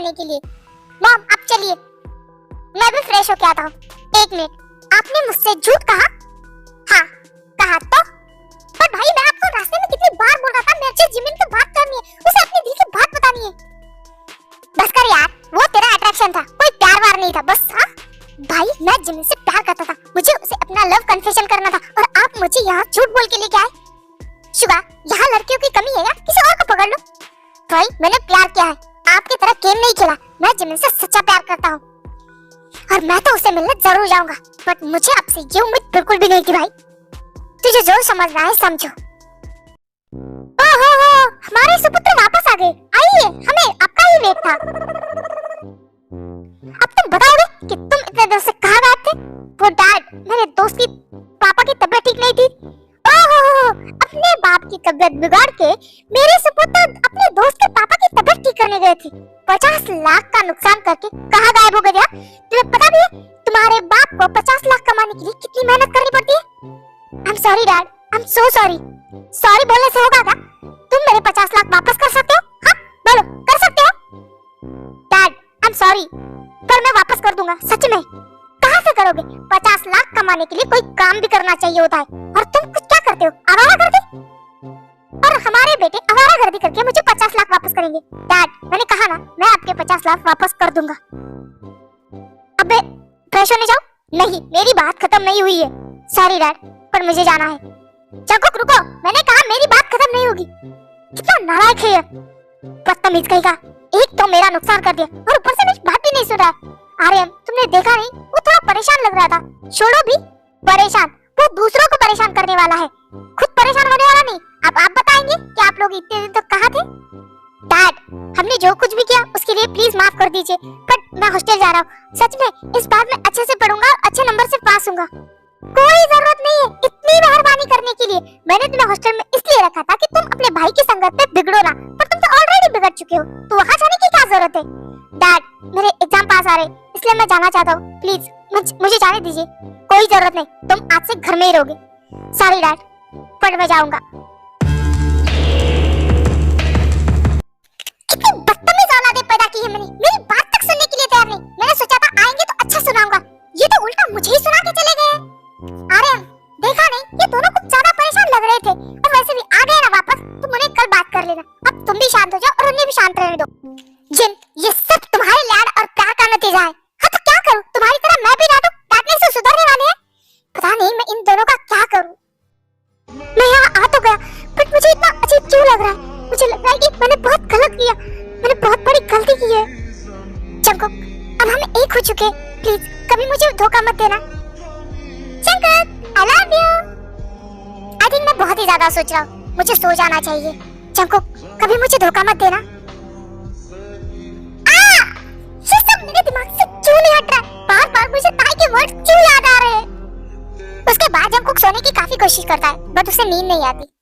जाने के लिए। मॉम आप चलिए, मैं भी फ्रेश होके आता हूँ। एक मिनट, आपने मुझसे झूठ कहा? हाँ कहा तो? पर भाई मैं आपको रास्ते में कितनी बार बोल रहा था मुझे जिमिन से बात करनी है, उसे अपने दिल की बात बतानी है। बस कर यार, वो तेरा अट्रैक्शन था, कोई प्यार वार नहीं था बस। हाँ भाई मैं जिमिन से प्यार करता था, मुझे उसे अपना लव कन्फेशन करना था और आप मुझे यहाँ झूठ बोल के लेके आए। शुगा यहाँ लड़कियों की कमी है या किसी और को पकड़ लो। भाई मैंने प्यार किया है, आपकी तरह गेम नहीं खेला। मैं जिमिन से सच्चा प्यार करता हूँ और मैं तो उसे मिलने जरूर जाऊंगा, बट मुझे आपसे ये उम्मीद बिल्कुल भी नहीं थी भाई। तुझे जो समझना है समझो। ओहो हमारे सुपुत्र वापस आ गए। आइए, हमें आपका ही वेट था। अब तुम बताओगे कि तुम इतने देर से कहाँ गए थे? वो डैड, मेरे दोस्त की पापा की तबीयत ठीक नहीं थी। ओहो अपने बाप की तबीयत बिगाड़ के मेरे सुपुत्र अपने दोस्त के पापा की तबीयत ठीक करने गए थे। 50 लाख का नुकसान करके कहाँ गायब हो गया? तुम्हें पता भी है तुम्हारे बाप को 50 लाख कमाने के लिए कितनी मेहनत करनी पड़ती है? I'm sorry dad, I'm so sorry। Sorry बोलने से होगा क्या? तुम मेरे 50 लाख वापस कर सकते हो? हाँ बोलो, कर सकते हो? डैड I'm sorry, पर मैं वापस कर दूंगा सच में। कहाँ से करोगे? 50 लाख कमाने के लिए कोई काम भी करना चाहिए होता है, और तुम कुछ क्या करते हो? आवारागर्दी। और हमारे बेटे आवारागर्दी करके मुझे 50 लाख वापस करेंगे। डैड मैंने कहा ना, मैं आपके 50 लाख वापस कर दूंगा। अबे फ्रेश होने जाओ। नहीं मेरी बात खत्म नहीं हुई है। सॉरी डैड, पर मुझे जाना है। जंकुक रुको, मैंने कहा मेरी बात खत्म नहीं होगी। कितना नालायक है ये, बदतमीज कहीं का। एक तो मेरा नुकसान कर दिया और ऊपर से मेरी बात भी नहीं सुन रहा है। आर्यन तुमने देखा नहीं, वो थोड़ा परेशान लग रहा था। छोड़ो भी परेशान, वो दूसरों को परेशान करने वाला है, खुद परेशान होने वाला नहीं। अब आप बताएंगे कि आप लोग इतने दिन तक कहाँ थे? डैड हमने जो कुछ भी किया उसके लिए प्लीज माफ कर दीजिए, बट मैं हॉस्टल जा रहा हूँ। सच में इस बार मैं अच्छे से पढ़ूंगा और अच्छे नंबर से पास होऊंगा। कोई जरूरत नहीं है इतनी मेहरबानी करने के लिए। मैंने तुम्हें हॉस्टल में इसलिए रखा था कि तुम अपने भाई की संगत में बिगड़ो ना, पर तुम तो ऑलरेडी बिगड़ चुके हो, तो वहाँ जाने की क्या जरूरत है? डैड मेरे एग्जाम पास आ रहे, इसलिए मैं जाना चाहता हूँ, प्लीज मुझे जाने दीजिए। कोई जरूरत नहीं, तुम आज से घर में ही रहोगे। सॉरी डैड, पर मैं जाऊंगा। कितनी बदतमीज औलादे पैदा की है मैंने, मेरी बात तक सुनने के लिए तैयार नहीं। मैंने सोचा था आएंगे तो अच्छा सुनाऊंगा, ये तो उल्टा मुझे ही सुना के चले गए। आर्यन देखा नहीं, ये दोनों कुछ ज्यादा परेशान लग रहे थे, और वैसे भी आ गए ना वापस, तुम उन्हें कल बात कर लेना। अब तुम भी शांत हो जाओ और उन्हें भी शांत रहने दो। जिन ये सब तुम्हारे लाड और प्यार का नतीजा है। हाँ तो क्या करूं, तुम्हारी तरह मैं भी डांटने से सुधरने वाले हैं? पता नहीं मैं इन दोनों का क्या करूं। मैं यहाँ आ तो गया, बट मुझे इतना अजीब क्यों लग रहा है? मुझे लग रहा है कि मैंने बहुत गलत किया, मैंने बहुत बड़ी गलती की है। जंकुक अब हम एक हो चुके, प्लीज कभी मुझे धोखा मत देना। Jungkook I love you। I think मैं बहुत ही ज्यादा सोच रहा हूँ, मुझे सो जाना चाहिए। जंकुक कभी मुझे धोखा मत देना। ये सब मेरे दिमाग से क्यों नहीं हट रहा है? बार-बार मुझे ताई के वर्ड्स क्यों याद आ रहे हैं? उसके बाद जंकुक सोने की काफी कोशिश करता है, बट उसे नींद नहीं आती।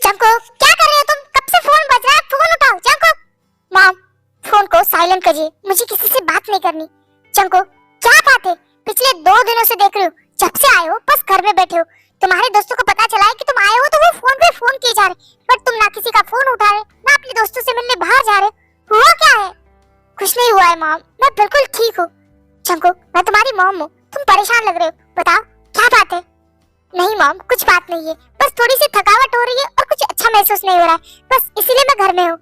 जंकुक क्या कर रहे हो तुम? कब से फोन बज रहा है, फोन उठाओ। जंकुक मॉम फोन को साइलेंट करिए, मुझे किसी से बात नहीं करनी। जंकुक क्या बात है, पिछले 2 दिनों से देख रही हूँ, जब से आए हो बस घर में बैठे हो। तुम्हारे दोस्तों को पता चला है कि तुम आए हो तो वो फोन पे फोन किए जा रहे, बट तुम ना किसी का फोन उठा रहे, ना अपने दोस्तों से मिलने बाहर जा रहे। हुआ क्या है? कुछ नहीं हुआ है मॉम, मैं बिल्कुल ठीक हूँ। जंकुक मैं तुम्हारी मॉम हूँ, तुम परेशान लग रहे हो, बताओ क्या बात है? नहीं मॉम कुछ बात नहीं है, बस थोड़ी सी थकावट हो रही है और कुछ अच्छा महसूस नहीं हो रहा है, बस इसीलिए मैं घर में हूँ।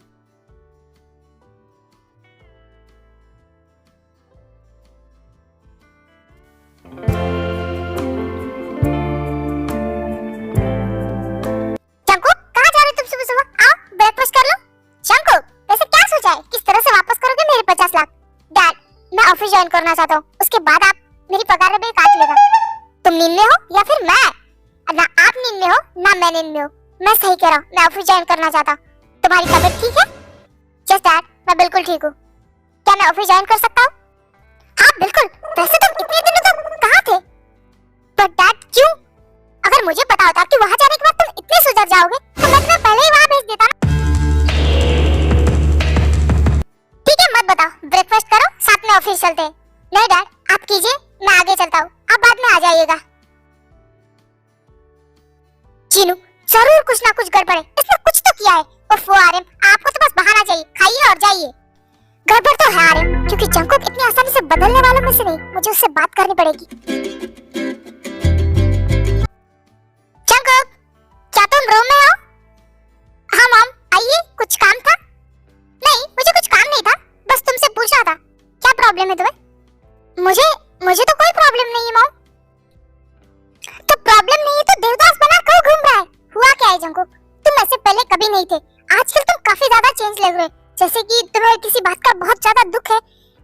जंकुक कहाँ जा रहे हो तुम सुबह सुबह? आओ ब्रेकफास्ट कर लो। जंकुक वैसे क्या सोचा है, किस तरह से वापस करोगे मेरे 50 लाख? डैड मैं ऑफिस ज्वाइन करना चाहता हूँ, उसके बाद आप मेरी पगार में काट लेगा। तुम नींद में हो या फिर मैं? ना आप नींद में हो ना मैं नींद में हूँ, मैं सही कह रहा हूँ, मैं ऑफिस ज्वाइन करना चाहता हूँ। तुम्हारी तबीयत ठीक है? यस डैड मैं बिल्कुल ठीक हूँ। क्या मैं ऑफिस ज्वाइन कर सकता हूँ? हाँ बिल्कुल। वैसे तुम इतने दिनों तक कहाँ थे? पर डैड क्यों? अगर मुझे पता होता कि वहाँ जाने के बाद तुम इतने सुधर जाओगे तो मैं तुम्हें पहले ही वहाँ भेज देता ना। ब्रेकफास्ट करो, साथ में ऑफिस चलते हैं। नहीं डैड, आप कीजिए, मैं आगे चलता हूँ, आप बाद में आ जाइएगा। चीनू, जरूर कुछ ना कुछ गड़बड़ है, इसने कुछ तो किया है। उफ आर्यन, आपको तो बस बहाना चाहिए, खाइए और जाइए। गड़बड़ तो है आर्यन, क्योंकि जंकुक इतनी आसानी से बदलने वालों में से नहीं, मुझे उससे बात करनी पड़ेगी। जंकुक, क्या तुम रूम में हो? हाँ मॉम, आइए, कुछ काम था? नहीं, मुझे कुछ काम नहीं था, बस तुमसे पूछा था। क्या प्रॉब्लम है तुम्हें? मुझे तो कोई प्रॉब्लम नहीं है मॉम। तो प्रॉब्लम नहीं है तो देवदास बना क्यों घूम रहा है? हुआ क्या है जंकुक? तुम ऐसे पहले कभी नहीं थे, आजकल तुम काफी ज्यादा चेंज लग रहे हो, जैसे कि तुम्हें किसी बात का बहुत ज्यादा दुख है।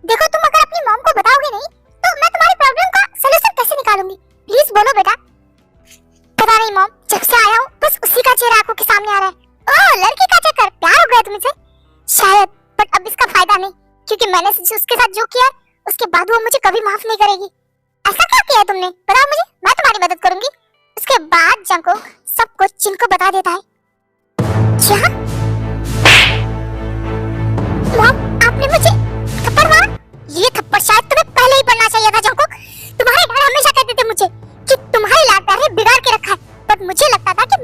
देखो, तुम अगर अपनी मॉम को बताओगे नहीं तो मैं तुम्हारी प्रॉब्लम का सलूशन कैसे निकालूंगी? प्लीज बोलो बेटा। पता नहीं मॉम, जब से आया हूँ बस उसी का चेहरा आंखों के सामने आ रहा है। ओह, लड़की का चक्कर, प्यार हो गया तुमसे? शायद, बट अब इसका फायदा नहीं, क्योंकि मैंने उसके साथ जो किया उसके बाद वो मुझे कभी माफ नहीं करेगी। ऐसा क्या किया तुमने? बताओ मुझे, मैं तुम्हारी मदद करूंगी। उसके बाद जंकुक सब कुछ चिनको बता देता है। क्या? मॉम, आपने मुझे थप्पड़ मारा? ये थप्पड़ शायद तुम्हें पहले ही पड़ना चाहिए था जंकुक। तुम्हारे डैड हमेशा कहते थे मुझे कि तुम्हारी लाडप्यार ने बिगाड़ के रखा है, बट मुझे लगता था कि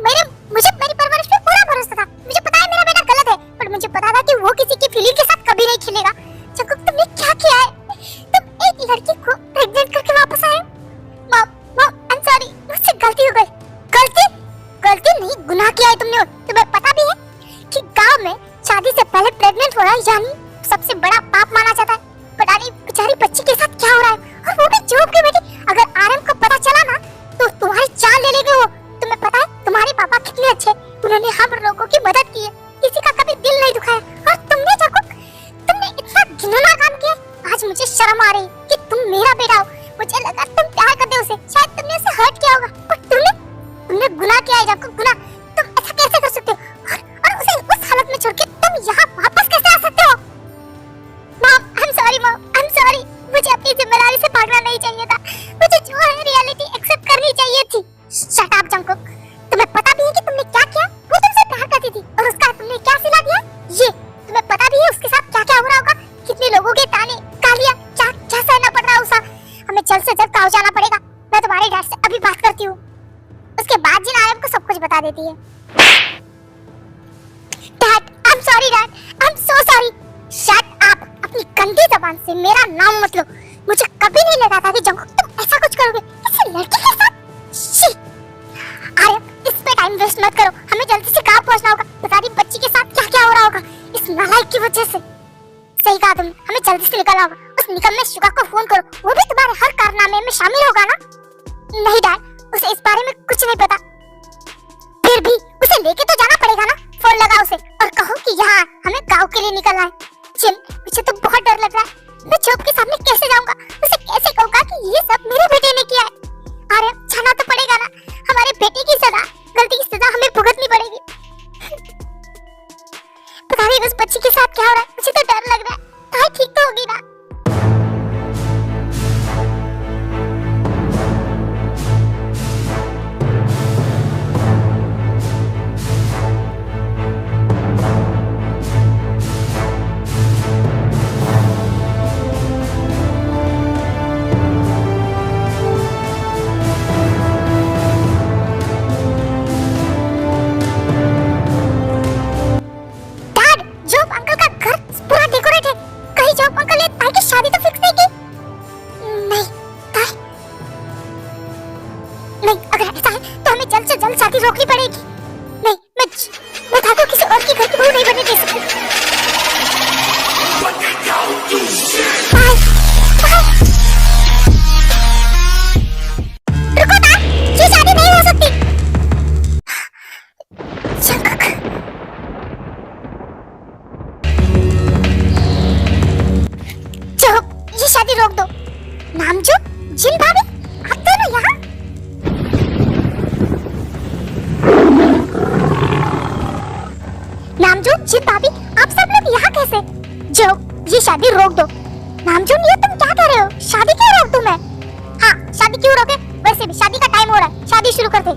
मुझे मेरी परवरिश पे पूरा भरोसा था। मुझे पता है मेरा बेटा गलत है, बट मुझे पता था कि वो किसी की फीलिंग के साथ कभी नहीं खेलेगा। जंकुक, तुमने क्या किया है? तुम एक लड़की को प्रेग्नेंट करके वापस आए। मॉम, आई एम सॉरी, मुझसे गलती हो गई। गलती नहीं, गुनाह किया है तुमने। तुम्हें पता भी है कि गांव में शादी से पहले प्रेग्नेंट होना यानी सबसे बड़ा पाप माना जाता है। पता नहीं बेचारी बच्ची के साथ क्या हो रहा है, और वो भी जॉब की बेटी। अगर आरएम को पता चला ना तो तुम्हारी जान ले लेंगे वो। तुम्हें पता है तुम्हारे पापा कितने अच्छे, उन्होंने हम लोगों की मदद की है, किसी का कभी दिल नहीं दुखाया। और तुमने इतना घिनौना काम किया। आज मुझे शर्म आ रही कि तुम मेरा बेटा हो। मुझे लगा तुम प्यार करते हो उसे, शायद तुमने उसे हर्ट किया होगा, पर तुमने गुनाह किया है जंकुक, गुनाह। तुम ऐसा कैसे कर सकते हो? और उसे उस हालत में छोड़ के तुम यहाँ वापस कैसे आ सकते हो? मॉम, आई एम सॉरी, मुझे अपनी जिम्मेदारी से भागना नहीं चाहिए था। मुझे जो है रियलिटी एक्सेप्ट करनी चाहिए थी। शट अप जंकुक, तुम्हें पता भी है कि तुमने क्या किया? वो तुमसे प्यार करती थी और उसका तुमने क्या सिला दिया? ये तुम्हें पता भी है उसके साथ क्या क्या हो रहा होगा? कितने लोगों के ताने, गालियां, क्या सहना पड़ रहा है उसे। हमें जल्द से जल्द गाँव जाना पड़ेगा। मैं तुम्हारे डैड से अभी बात करती हूँ। उसके बाद जिन आरएम को सब कुछ बता देती है। Dad, I am sorry dad, I am so sorry. Shut up, अपनी गंदी जबान से मेरा नाम मत लो। मुझे कभी नहीं लगा था कि जंकुक तुम ऐसा कुछ करोगे किसी लड़की के साथ। शी, आरएम, इस पे टाइम वेस्ट मत करो, हमें जल्दी से गाँव पहुंचना होगा। बेचारी बच्ची के साथ क्या क्या हो रहा होगा इस नालायक की वजह से। सही कहा तुमने, हमें जल्दी से निकलना होगा। उस निकम्मे शुगा को फोन करो, वो भी तुम्हारे हर कारनामे में शामिल होगा ना? नहीं डैड, उसे इस बारे में कुछ नहीं पता। फिर भी उसे लेके तो जाना पड़ेगा ना। फोन लगाओ उसे और कहो कि यहाँ हमें गांव के लिए निकलना है। जिन, मुझे तो बहुत डर लग रहा है। मैं चौप के सामने कैसे जाऊंगा? उसे कैसे कहूंगा कि ये सब मेरे बेटे ने किया है? अरे जाना तो पड़ेगा ना, हमारे बेटे की सजा, गलती की सजा हमें भुगतनी पड़ेगी। पता नहीं उस बच्ची के साथ क्या हो रहा है, मुझे तो डर लग रहा है। हाँ, ठीक तो होगी ना? रोकनी पड़ेगी। नहीं, मैं था को किसी और की घर की बहू नहीं बनने दे सकती। रुको ना, ये शादी नहीं हो सकती। चुप, ये शादी रोक दो। नामजू, जिन भाभी, आप दोनों यहाँ? नामजू, जिन भाभी, आप सब लोग यहाँ कैसे? जो, ये शादी रोक दो। नामजू, ये तुम क्या कर रहे हो? शादी क्यों रोक दूं मैं? हाँ, शादी क्यों रोके? वैसे भी शादी का टाइम हो रहा है, शादी शुरू कर दे।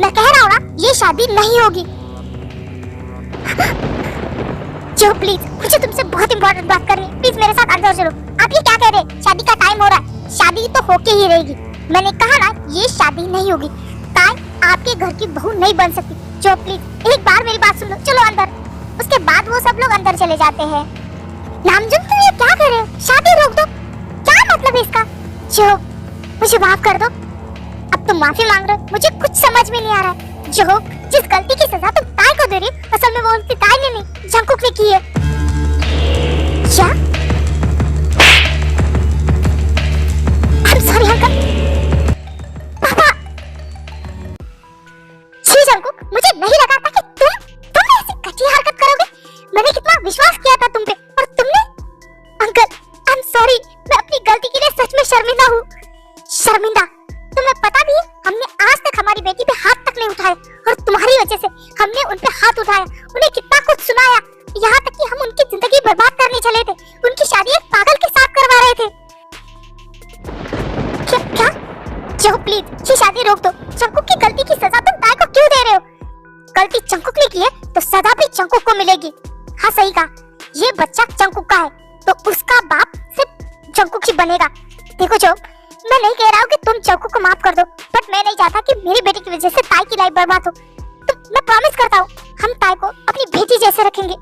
मैं कह रहा हूँ ना, ये शादी नहीं होगी। जो प्लीज, मुझे तुमसे बहुत इंपॉर्टेंट बात करनी है, प्लीज मेरे साथ अंदर चलो। आप ये क्या कह रहे हैं? शादी का टाइम हो रहा है, शादी तो होके ही रहेगी। मैंने कहा ना, ये शादी नहीं होगी। ताई आपके घर की बहू नहीं बन सकती। जो प्लीज एक बार मेरी बात सुन लो, चलो अंदर। उसके बाद वो सब लोग अंदर चले जाते हैं। नामजुन, तुम ये क्या कर रहे हो? शादी रोक दो। क्या मतलब है इसका? जो मुझे माफ कर दो। अब तुम माफी मांग रहे हो, मुझे कुछ समझ में नहीं आ रहा है। जो जिस गलती की सजा तुम ताई को दे रही हो, असल में वो उनकी ताई ने नहीं, जंकुक ने की है। क्या? I'm sorry uncle. पापा। छी जंकुक, मुझे नहीं लगा था कि तुम ऐसी घटिया हरकत करोगे। मैंने कितना विश्वास किया था तुम पे, और तुमने। अंकल, I'm sorry, मैं अपनी गलती के लिए सच में शर्मिंदा हूँ। शर्मिंदा? तुम्हें पता भी है, हमने आज तक हमारी बेटी पे हाथ तक नहीं उठाया, और तुम्हारी वजह से हमने उन पे हाथ उठाया, उन्हें कितना कुछ सुनाया, यहाँ तक कि हम उनकी जिंदगी बर्बाद करने चले थे। उनकी शादी एक पागल के साथ करवा रहे थे। क्या? जो प्लीज ये शादी रोक दो। चंकुक की गलती की सजा तुम ताई को क्यों दे रहे हो? गलती चंकुक ने की है तो सजा भी चंकुक को मिलेगी। हाँ सही कहा, ये बच्चा चंकुक का है तो उसका बाप सिर्फ चंकुक ही बनेगा। देखो जो, मैं नहीं कह रहा हूँ कि तुम चंकुक को माफ कर दो, बट मैं नहीं चाहता कि मेरी बेटी की वजह से ताई की लाइफ बर्बाद हो। तो मैं प्रॉमिस करता हूँ, हम ताई को अपनी बेटी जैसे रखेंगे।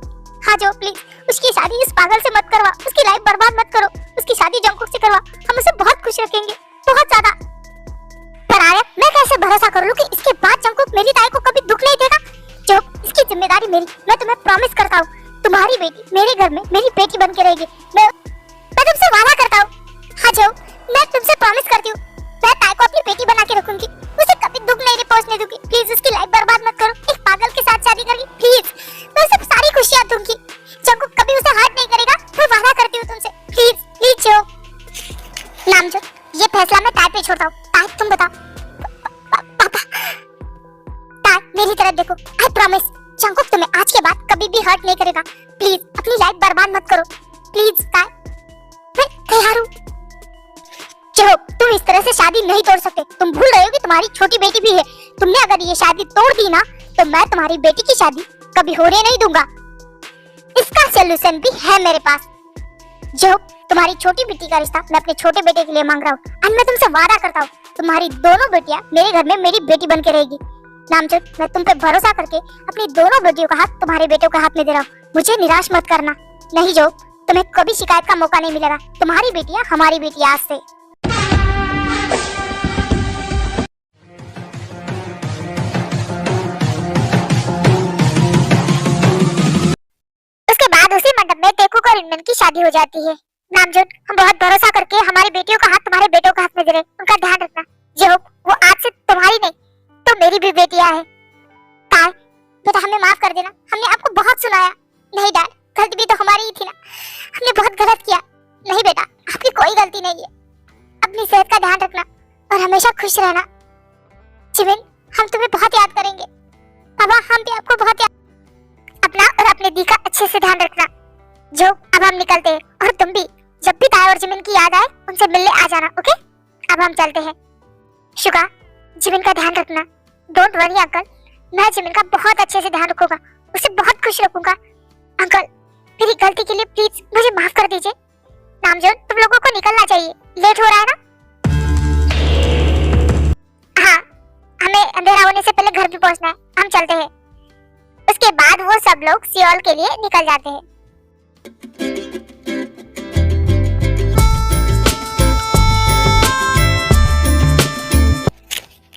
हाँ जो प्लीज, उसकी शादी इस पागल से मत करवा, उसकी लाइफ बर्बाद मत करो। उसकी शादी जंकुक से करवा, हम उसे बहुत खुश रखेंगे, बहुत ज्यादा। पर आर्या, मैं कैसे भरोसा कर लूं कि इसके बाद जंकुक मेरी ताई को कभी दुख नहीं देगा? जो इसकी जिम्मेदारी मेरी, मैं तुम्हें प्रॉमिस करता हूँ, तुम्हारी बेटी मेरे घर में मेरी बेटी बन के रहेगी। मैं तुमसे वादा करता हूँ। हाँ जो, मैं तुमसे प्रॉमिस करती हूँ, मैं ताई को अपनी बेटी बना के रखूंगी, उसे कभी दुख नहीं पहुंचने दूंगी। प्लीज उसकी लाइफ बर्बाद मत करो, एक पागल के साथ शादी करेगी प्लीज। मैं उसे सारी खुशियां दूंगी, जंकुक कभी उसे हर्ट नहीं करेगा, मैं वादा करती हूँ तुमसे। प्लीज प्लीज जो। नामजुन, ये फैसला मैं ताई पे छोड़ता हूँ। ताई तुम बताओ। पापा। ताई मेरी तरफ देखो, आई प्रॉमिस, जंकुक तुम्हें आज के बाद कभी भी हर्ट नहीं करेगा। प्लीज अपनी लाइफ बर्बाद मत करो, प्लीज ताई, मैं तैयार हूँ। चलो, तुम इस तरह से शादी नहीं तोड़ सकते। तुम भूल रहे हो कि तुम्हारी छोटी बेटी भी है। तुमने अगर ये शादी तोड़ दी ना, तो मैं तुम्हारी बेटी की शादी कभी होने नहीं दूंगा। इसका सॉल्यूशन भी है मेरे पास। जो तुम्हारी छोटी बेटी का रिश्ता मैं अपने छोटे बेटे के लिए मांग रहा हूँ, और मैं तुमसे वादा करता हूँ, तुम्हारी दोनों बेटियां मेरे घर में मेरी बेटी बन के रहेगी। नामजुन, मैं तुम पे भरोसा करके अपनी दोनों बेटियों का हाथ तुम्हारे बेटों के हाथ में दे रहा हूँ। मुझे निराश मत करना। नहीं जो, तुम्हें कभी शिकायत का मौका नहीं मिलेगा। तुम्हारी बेटियां हमारी बेटियां आज से। उसी मंडप में टेकुक और इनमेन की शादी हो जाती है। नामजुन, हम बहुत भरोसा करके हमारी बेटियों का हाथ तुम्हारे बेटों के हाथ में दे रहे, उनका ध्यान रखना। जो वो आज से तुम्हारी नहीं तो मेरी भी बेटियां हैं। ताई बेटा, हमें माफ कर देना, हमने आपको बहुत सुनाया। नहीं डैड, गलती भी तो हमारी ही थी ना, हमने बहुत गलत किया। नहीं बेटा, आपकी कोई गलती नहीं है। अपनी सेहत का ध्यान रखना और हमेशा खुश रहना। जिमिन, हम तुम्हें बहुत याद करेंगे। पापा, हम भी आपको बहुत याद। अपना और अपने दी का अच्छे से ध्यान रखना। जो अब हम निकलते हैं, और तुम भी जब भी ताई और जिमिन की याद आए उनसे मिलने आ जाना, ओके? अब हम चलते हैं। शुगा, जिमिन का ध्यान रखना। डोंट वरी अंकल, मैं जिमिन का बहुत अच्छे से ध्यान रखूंगा, उसे बहुत खुश रखूंगा। अंकल, मेरी गलती के लिए प्लीज मुझे माफ कर दीजिए। नामजुन, तुम लोगों को निकलना चाहिए, लेट हो रहा है ना? हाँ, हमें अंधेरा होने से पहले घर भी पहुंचना है, हम चलते हैं। उसके बाद वो सब लोग सियोल के लिए निकल जाते हैं।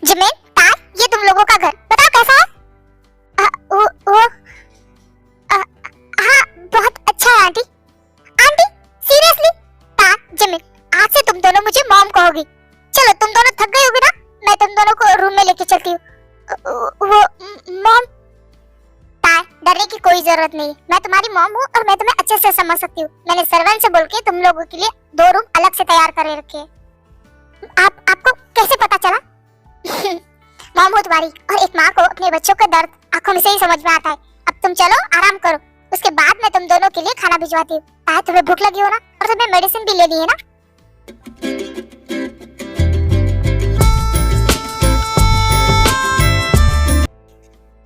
जिमिन, ताई, ये तुम लोगों का घर, बताओ कैसा है? हाँ, बहुत अच्छा है आंटी। Aunty, seriously? ताई, जिमिन, आज से तुम दोनों मुझे मॉम कहोगी। चलो, तुम दोनों थक गए होगे ना, मैं तुम दोनों को रूम में लेके चलती हूँ। वो मॉम? डरने की कोई जरूरत नहीं, मैं तुम्हारी मॉम हूँ और मैं तुम्हें अच्छे से समझ सकती हूँ। मैंने सर्वेंट से बोल के तुम लोगों के लिए 2 रूम अलग से तैयार कर रखे हैं। आपको कैसे पता चला? मॉम हो तुम्हारी, और एक माँ को अपने बच्चों का दर्द आंखों में से ही समझ में आता है। अब तुम चलो, आराम करो, उसके बाद मैं तुम दोनों के लिए खाना भिजवाती हूँ। ताकि तुम्हें भूख लगी हो ना, और तुम्हें मेडिसिन भी लेनी है ना।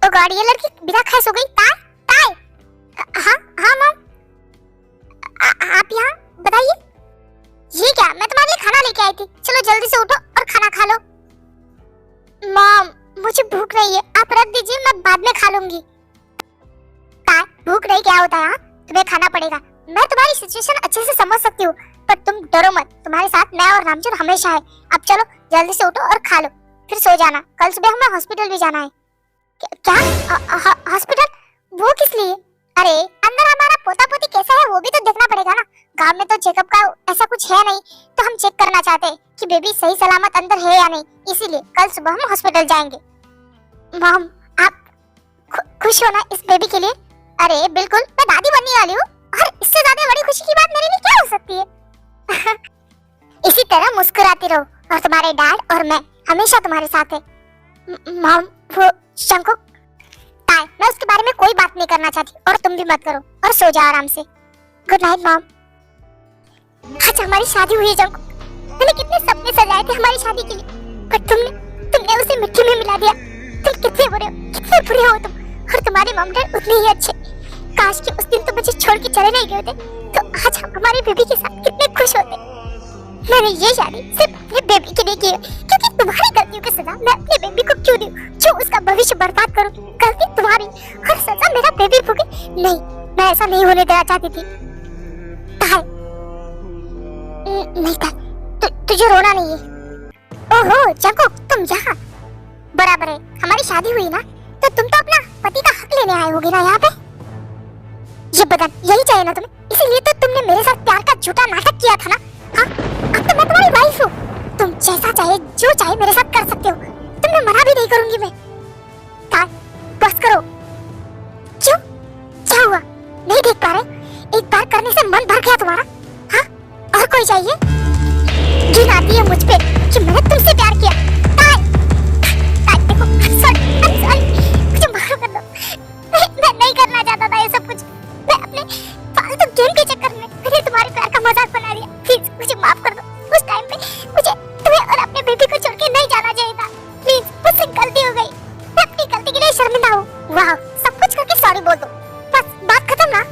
ओ गॉड, ये लड़की बिना खाए सो गई। ताई, ताई। हाँ हाँ मॉम। लूंगी। काय भूख नहीं क्या होता है, तुम्हें खाना पड़ेगा। मैं तुम्हारी सिचुएशन अच्छे से समझ सकती हूँ, पर तुम डरो मत, तुम्हारे साथ मैं और रामचंद्र हमेशा है। अब चलो जल्दी से उठो और खा लो, फिर सो जाना, कल सुबह हमें हॉस्पिटल भी जाना है। क्या हॉस्पिटल? वो किस लिए? अरे अंदर हमारा पोता पोती कैसा है वो भी तो देखना पड़ेगा ना। गांव में तो चेकअप का ऐसा कुछ है नहीं, तो हम चेक करना चाहते हैं कि बेबी सही सलामत अंदर है या नहीं, इसीलिए कल सुबह हम हॉस्पिटल जाएंगे। मॉम आप खुश हो ना इस बेबी के लिए? अरे बिल्कुल, मैं दादी बनने वाली हूँ और इससे ज्यादा बड़ी खुशी की बात मेरे लिए क्या हो सकती है। इसी तरह मुस्कुराती रहो और तुम्हारे डैड और मैं हमेशा तुम्हारे साथ है। मॉम वो शंकु, मैं उसके बारे में कोई बात नहीं करना चाहती और तुम भी मत करो, और सो जाओ आराम से। Good night mom. आज हमारी शादी हुई है जंकु, मैंने कितने सपने सजाए थे हमारी शादी के लिए, पर तुमने उसे मिट्टी में मिला दिया। तुम कितने बुरे हो तुम, और तुम्हारे मॉम डैड उतने ही अच्छे। काश कि उस दिन तुम मुझे छोड़ के चले नहीं गए होते, तो आज हम हमारी बेबी के साथ कितने खुश होते। मैंने ये शादी सिर्फ अपने बेबी के लिए की है, क्योंकि तुम्हारी गलतियों की सजा मैं अपने बेबी को क्यों दूं, जो उसका भविष्य बर्बाद करूं। गलती तुम्हारी और सजा मेरा बेबी भोगे। नहीं, मैं ऐसा नहीं होने देना चाहती थी। नहीं था, तुझे रोना नहीं है। ओहो जंको, तुम यहाँ बराबर है, हमारी शादी हुई ना, तो तुम तो अपना पति का हक लेने आए होगे ना यहाँ पे। ये बदन यही चाहिए ना तुम्हें, इसीलिए तो तुमने मेरे साथ प्यार का झूठा नाटक किया था ना। हाँ, अब तो मैं तुम्हारी वाइफ हूँ, तुम जैसा चाहे जो चाहे मेरे साथ कर सकते हो, तुमने मना भी नहीं करूंगी मैं। बस करो। क्यों, क्या हुआ, नहीं देख पा रहे? एक बार करने से मन भर गया तुम्हारा? हाँ, और कोई चाहिए? घिन आती है मुझ पे कि मैंने तुमसे प्यार किया। देखो, I'm sorry, मुझे माफ कर दो। मैं नहीं करना चाहता था ये सब कुछ, मैं अपने फालतू गेम के चक्कर में मैंने तुम्हारे प्यार का मजाक बना दिया। प्लीज मुझे माफ कर दो। उस टाइम पे मुझे तुम्हें और अपने बेबी को छोड़ के नहीं जाना चाहिए था। प्लीज, मुझसे गलती हो गई, मैं अपनी गलती के लिए शर्मिंदा हूँ। वाह, सब कुछ करके सॉरी बोल दो, बस बात खत्म ना।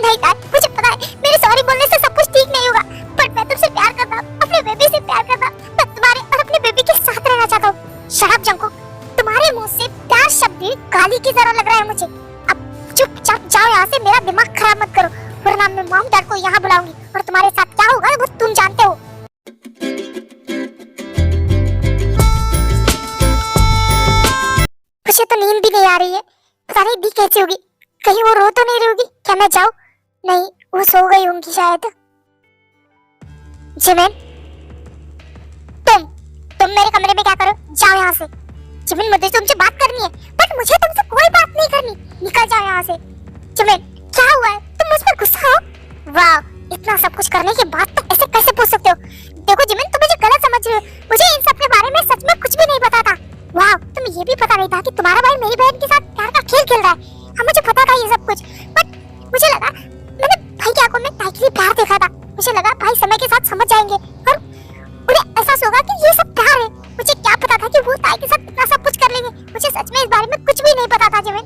नहीं डैड, मुझे पता है मेरे सॉरी बोलने से सब कुछ ठीक नहीं होगा, बट मैं तुमसे प्यार करता हूँ, अपने बेबी से प्यार करता हूँ, मैं तुम्हारे और अपने बेबी के साथ रहना चाहता हूँ। शट अप जंको, तुम्हारे मुंह से प्यार शब्द भी गाली की तरह लग रहा है मुझे। अब चुपचाप जाओ यहाँ से, मेरा दिमाग खराब मत करो, वरना मैं मॉम डैड को यहाँ बुलाऊंगी और तुम्हारे साथ क्या होगा वो तुम जानते हो। मुझे तो नींद भी नहीं आ रही है, पता नहीं दी कैसी होगी, कहीं वो रो तो नहीं रही होगी। क्या मैं जाऊं? नहीं, वो सो गई होंगी शायद। जिमिन, तुम मेरे कमरे में क्या करो? जाओ यहाँ से। जिमिन, मुझे तुमसे बात करनी है, बट मुझे तुमसे कोई बात नहीं करनी, निकल जाओ यहाँ से। जिमिन, क्या हुआ है, तुम मुझ पर गुस्सा हो? वाह, इतना सब कुछ करने के बाद तुम ऐसे कैसे पूछ सकते हो? देखो जिमिन, तुम मुझे गलत समझ रहे हो, मुझे इन सब के बारे में सच में कुछ भी नहीं पता था। वाह, तुम्हें ये भी पता नहीं था कि तुम्हारा भाई मेरी बहन के साथ प्यार का खेल खेल रहा है। हाँ, मुझे पता था ये सब कुछ, बट मुझे लगा, मैंने भाई की आंखों में ताई के लिए प्यार देखा था, मुझे लगा भाई समय के साथ समझ जाएंगे और उन्हें एहसास होगा कि ये सब प्यार है। मुझे क्या पता था कि वो ताई के साथ इतना सब कुछ कर लेंगे, मुझे सच में इस बारे में कुछ भी नहीं पता था जिमिन।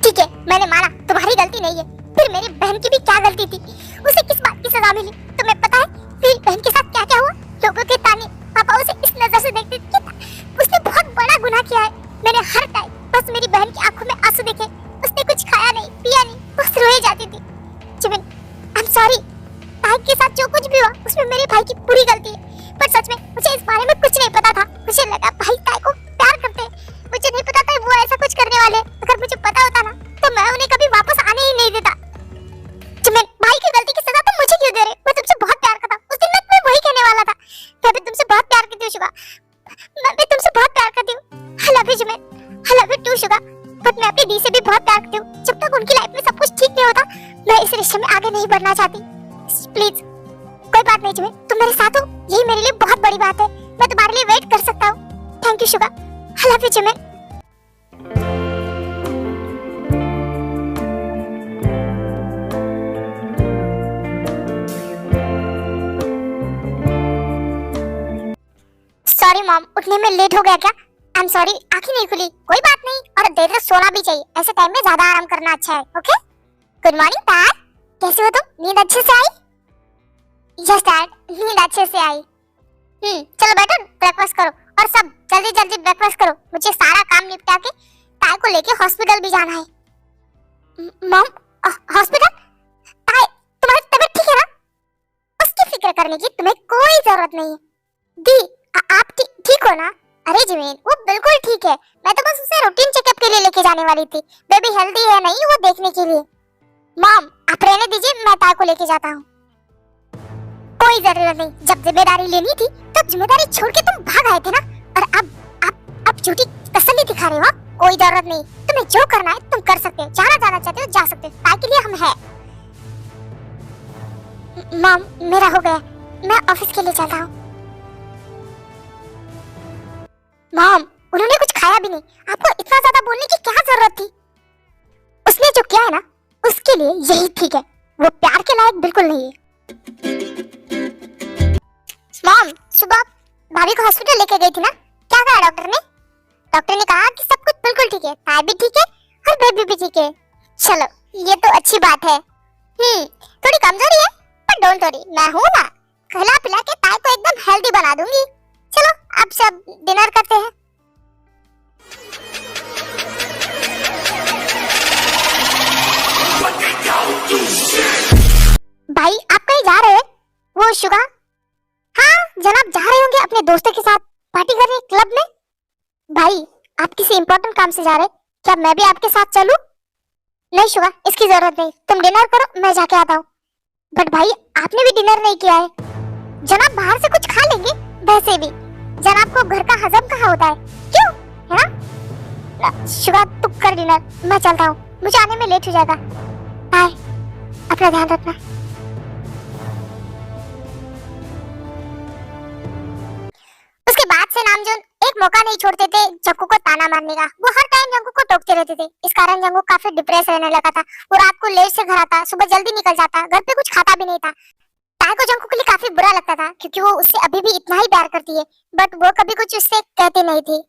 ठीक है, मैंने माना तुम्हारी गलती नहीं है, फिर मेरी बहन की भी क्या गलती थी? उसे किस बात की सजा मिली तुम्हें पता है? मेरी बहन के साथ क्या क्या हुआ? लोगों के ताने, पापा उसे इस नजर से देखते थे, उसने बहुत बड़ा गुनाह किया है। मैंने हर टाइम बस मेरी बहन की आंखों में आंसू देखे, उसने कुछ खाया नहीं पिया नहीं, बस रोए जाती थी। जिमिन, आई एम सॉरी, ताई के साथ जो कुछ भी हुआ उसमें मेरे भाई की पूरी गलती है, पर सच में मुझे इस बारे में कुछ नहीं पता था। मुझे लगा भाई ताई को प्यार करते हैं, मुझे नहीं पता था वो ऐसा कुछ करने वाले। अगर मुझे पता होता ना तो मैं उन्हें कभी वापस आने ही नहीं देता। जिमिन, भाई की गलती की सजा तुम मुझे क्यों दे रहे? मैं तुमसे बहुत प्यार करता हूं, उस दिन मैं तुम्हें वही कहने वाला था। मैं भी तुमसे बहुत प्यार करती हूं शुगा, मैं भी तुमसे बहुत प्यार करती हूं। I love you Jimin, I love you too Suga, but मैं अपनी दी से भी बहुत प्यार करती हूं। जब तक उनकी लाइफ में सब कुछ ठीक नहीं होता, मैं इस रिश्ते में आगे नहीं बढ़ना चाहती। प्लीज, कोई बात नहीं जिमिन, तुम मेरे साथ हो, यही मेरे लिए बहुत बड़ी बात है। मैं तुम्हारे लिए वेट कर सकता हूँ। Thank you Suga, I love you Jimin. Sorry mom, उठने में लेट हो गया क्या? आई एम सॉरी, आंखें नहीं खुली, कोई बात नहीं, और देर तक सोना भी चाहिए, ऐसे टाइम में ज्यादा आराम करना अच्छा है। ओके, गुड मॉर्निंग डैड, कैसे हो तुम? नींद अच्छे से आई? यस डैड, नींद अच्छे से आई। चलो बैठो, ब्रेकफास्ट करो, और सब जल्दी जल्दी ब्रेकफास्ट करो, मुझे सारा काम निपटा के ताई को लेके हॉस्पिटल भी जाना है। Mom, hospital? ताई, तुम्हारी तबीयत ठीक है ना? उसकी फिक्र करने की तुम्हें कोई जरूरत नहीं है। दी, आप ठीक हो ना? अरे जिमीन, वो बिल्कुल ठीक है। मैं तो बस उसे रूटीन चेकअप के लिए लेके जाने वाली थी। बेबी हेल्दी है नहीं वो देखने के लिए। मॉम, आप रहने दीजिए, मैं ताई को लेके जाता हूँ। कोई जरूरत नहीं, जब जिम्मेदारी लेनी थी तब जिम्मेदारी छोड़ के तुम भाग आए थे ना, और अब झूठी तसल्ली दिखा रहे हो। कोई जरूरत नहीं, तुम्हें जो करना है तुम कर सकते हो, जाना चाहते हो जा सकते हो, ताई के लिए हम हैं। मॉम, मेरा हो गया, मैं ऑफिस के लिए चलता हूँ। मॉम, उन्होंने कुछ खाया भी नहीं, आपको इतना ज्यादा बोलने की क्या जरूरत थी? उसने जो किया है ना, उसके लिए यही ठीक है, वो प्यार के लायक बिल्कुल नहीं है। मॉम, सुबह भाभी को हॉस्पिटल लेके गई थी ना, क्या कहा डॉक्टर ने? डॉक्टर ने कहा कि सब कुछ बिल्कुल ठीक है, ताई भी ठीक है और बेबी भी ठीक है। चलो, ये तो अच्छी बात है। थोड़ी कमजोरी है पर डोंट वरी, मैं हूं ना, खिला पिला के ताई को एकदम हेल्दी बना दूंगी। चलो अब सब डिनर करते हैं। भाई, आप कहीं जा रहे हैं? वो शुगा? हाँ जनाब, जा रहे होंगे अपने दोस्तों के साथ पार्टी करने क्लब में। भाई, आप किसी इंपॉर्टेंट काम से जा रहे, क्या मैं भी आपके साथ चलूं? नहीं शुगा, इसकी जरूरत नहीं, तुम डिनर करो, मैं जाके आता हूँ। बट भाई, आपने भी डिनर नहीं किया है। जनाब बाहर से कुछ खा लेंगे, वैसे भी जनाब को घर का हजम कहाँ होता है, क्यों है ना? शुगा, तुम कर डिनर, मैं चलता हूँ, मुझे आने में लेट हो जाएगा। बाय, अपना ध्यान रखना। उसके बाद से नामजोन एक मौका नहीं छोड़ते थे जंकू को ताना मारने का। वो हर टाइम जंकू को टोकते रहते थे। इस कारण जंकू काफी डिप्रेस रहने लगा था। वो रात को लेट से घर आता, सुबह जल्दी निकल जाता, घर पे कुछ खाता भी नहीं था। ताई को जंकू के लिए काफी बुरा लगता था क्योंकि वो उससे अभी भी इतना ही प्यार करती है, बट वो कभी कुछ उससे कहती नहीं थी।